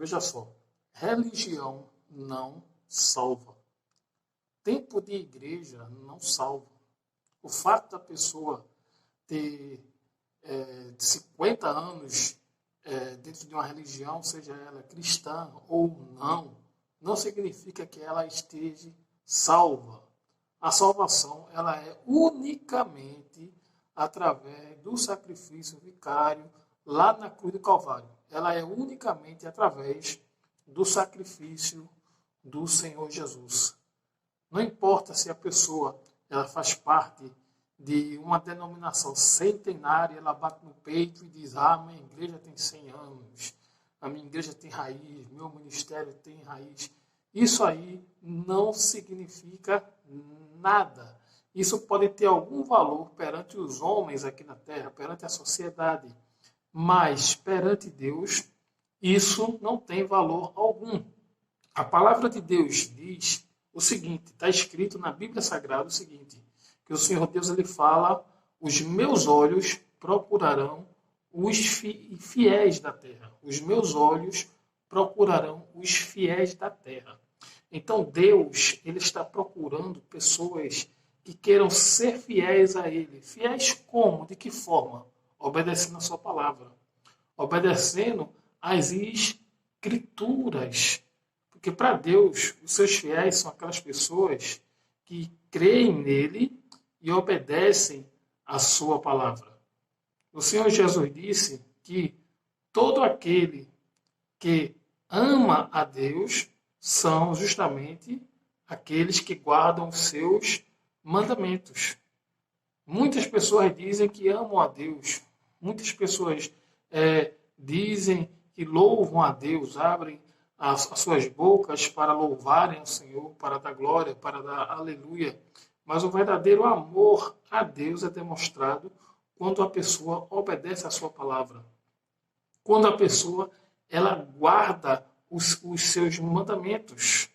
Veja só, religião não salva. Tempo de igreja não salva. O fato da pessoa ter 50 anos dentro de uma religião, seja ela cristã ou não, não significa que ela esteja salva. A salvação ela é unicamente através do sacrifício vicário lá na cruz do Calvário. Ela é unicamente através do sacrifício do Senhor Jesus. Não importa se a pessoa ela faz parte de uma denominação centenária, ela bate no peito e diz: minha igreja tem 100 anos, a minha igreja tem raiz, meu ministério tem raiz. Isso aí não significa nada. Isso pode ter algum valor perante os homens aqui na terra, perante a sociedade, mas perante Deus, isso não tem valor algum. A palavra de Deus diz o seguinte, está escrito na Bíblia Sagrada o seguinte, que o Senhor Deus ele fala: os meus olhos procurarão os fiéis da terra. Os meus olhos procurarão os fiéis da terra. Então Deus ele está procurando pessoas que queiram ser fiéis a Ele. Fiéis como? De que forma? Obedecendo a sua palavra. Obedecendo às escrituras. Porque para Deus, os seus fiéis são aquelas pessoas que creem nele e obedecem à sua palavra. O Senhor Jesus disse que todo aquele que ama a Deus são justamente aqueles que guardam os seus mandamentos. Muitas pessoas dizem que amam a Deus. Muitas pessoas dizem que louvam a Deus, abrem as suas bocas para louvarem ao Senhor, para dar glória, para dar aleluia. Mas o verdadeiro amor a Deus é demonstrado quando a pessoa obedece à sua palavra. Quando a pessoa ela guarda os seus mandamentos.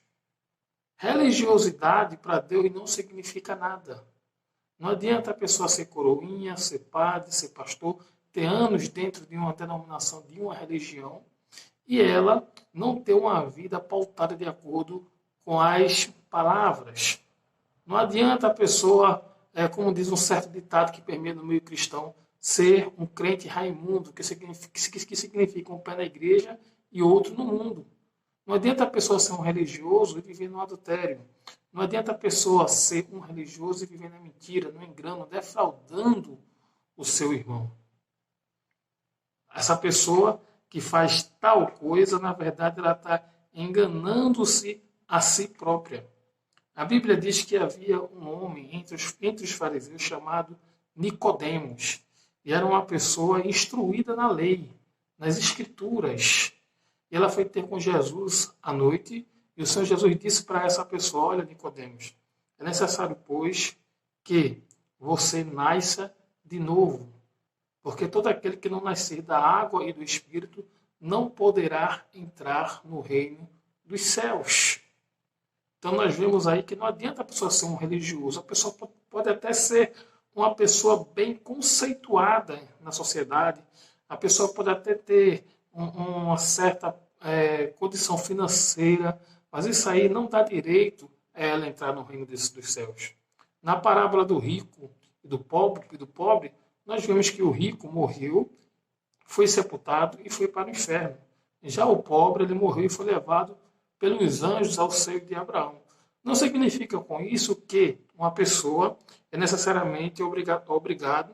Religiosidade para Deus não significa nada. Não adianta a pessoa ser coroinha, ser padre, ser pastor, ter anos dentro de uma denominação, de uma religião, e ela não ter uma vida pautada de acordo com as palavras. Não adianta a pessoa, como diz um certo ditado que permeia no meio cristão, ser um crente Raimundo, que significa um pé na igreja e outro no mundo. Não adianta a pessoa ser um religioso e viver no adultério. Não adianta a pessoa ser um religioso e viver na mentira, no engano, defraudando o seu irmão. Essa pessoa que faz tal coisa, na verdade, ela está enganando-se a si própria. A Bíblia diz que havia um homem entre os fariseus chamado Nicodemos. E era uma pessoa instruída na lei, nas escrituras. E ela foi ter com Jesus à noite, e o Senhor Jesus disse para essa pessoa: olha, Nicodemos, é necessário, pois, que você nasça de novo. Porque todo aquele que não nascer da água e do Espírito não poderá entrar no reino dos céus. Então nós vemos aí que não adianta a pessoa ser um religioso. A pessoa pode até ser uma pessoa bem conceituada na sociedade. A pessoa pode até ter uma certa condição financeira. Mas isso aí não dá direito a ela entrar no reino dos céus. Na parábola do rico e do pobre, nós vemos que o rico morreu, foi sepultado e foi para o inferno. Já o pobre, ele morreu e foi levado pelos anjos ao seio de Abraão. Não significa com isso que uma pessoa é necessariamente obrigada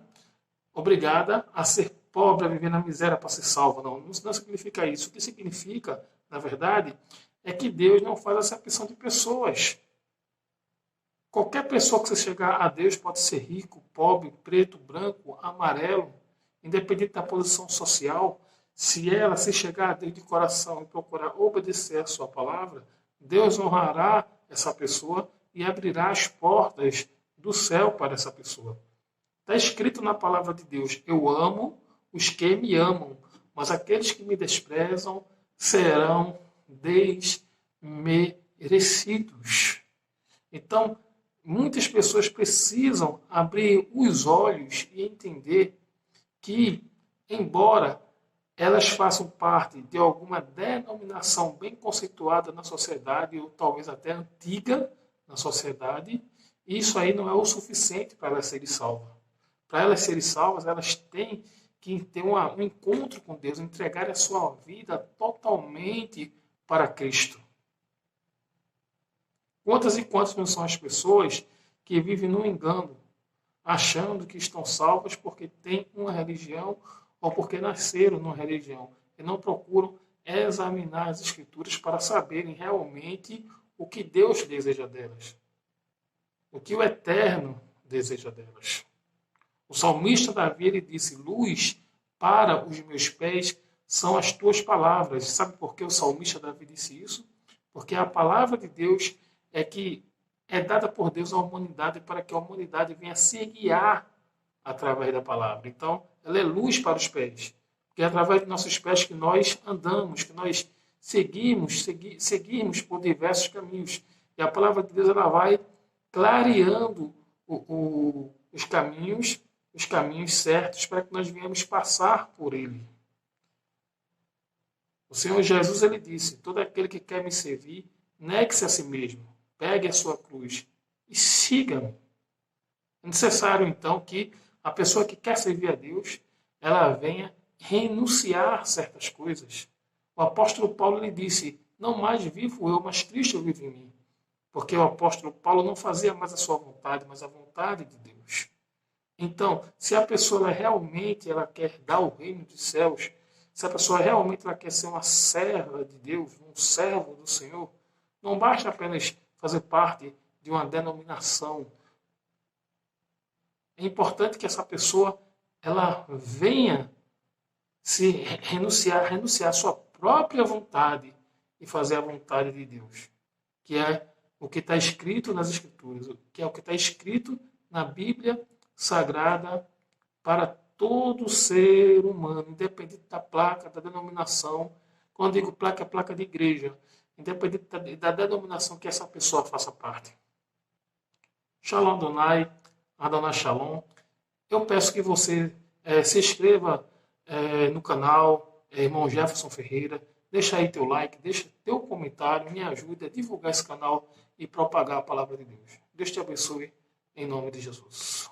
a ser pobre, a viver na miséria para ser salva. Não significa isso. O que significa, na verdade, é que Deus não faz acepção de pessoas. Qualquer pessoa que você chegar a Deus pode ser rico, pobre, preto, branco, amarelo, independente da posição social. Se ela se chegar a Deus de coração e procurar obedecer a sua palavra, Deus honrará essa pessoa e abrirá as portas do céu para essa pessoa. Está escrito na palavra de Deus: eu amo os que me amam, mas aqueles que me desprezam serão desmerecidos. Então, muitas pessoas precisam abrir os olhos e entender que, embora elas façam parte de alguma denominação bem conceituada na sociedade, ou talvez até antiga na sociedade, isso aí não é o suficiente para elas serem salvas. Para elas serem salvas, elas têm que ter um encontro com Deus, entregar a sua vida totalmente para Cristo. Quantas e quantas não são as pessoas que vivem no engano, achando que estão salvas porque têm uma religião ou porque nasceram numa religião e não procuram examinar as Escrituras para saberem realmente o que Deus deseja delas, o que o Eterno deseja delas. O salmista Davi ele disse: luz para os meus pés são as tuas palavras. Sabe por que o salmista Davi disse isso? Porque a palavra de Deus é que é dada por Deus à humanidade para que a humanidade venha se guiar através da palavra. Então, ela é luz para os pés. Porque é através de nossos pés que nós andamos, que nós seguimos por diversos caminhos. E a palavra de Deus ela vai clareando os caminhos certos para que nós venhamos passar por ele. O Senhor Jesus ele disse: todo aquele que quer me servir, negue-se a si mesmo, pegue a sua cruz e siga-me. É necessário, então, que a pessoa que quer servir a Deus, ela venha renunciar certas coisas. O apóstolo Paulo ele disse: não mais vivo eu, mas Cristo vive em mim. Porque o apóstolo Paulo não fazia mais a sua vontade, mas a vontade de Deus. Então, se a pessoa realmente ela quer dar o reino dos céus, se a pessoa realmente ela quer ser uma serva de Deus, um servo do Senhor, não basta apenas fazer parte de uma denominação. É importante que essa pessoa ela venha se renunciar à sua própria vontade e fazer a vontade de Deus, que é o que está escrito nas Escrituras, que é o que está escrito na Bíblia Sagrada para todo ser humano, independente da placa, da denominação. Quando digo placa, é placa de igreja, independente da denominação que essa pessoa faça parte. Shalom Adonai, Adonai Shalom. Eu peço que você se inscreva no canal, irmão Jefferson Ferreira. Deixa aí teu like, deixa teu comentário, me ajude a divulgar esse canal e propagar a palavra de Deus. Deus te abençoe, em nome de Jesus.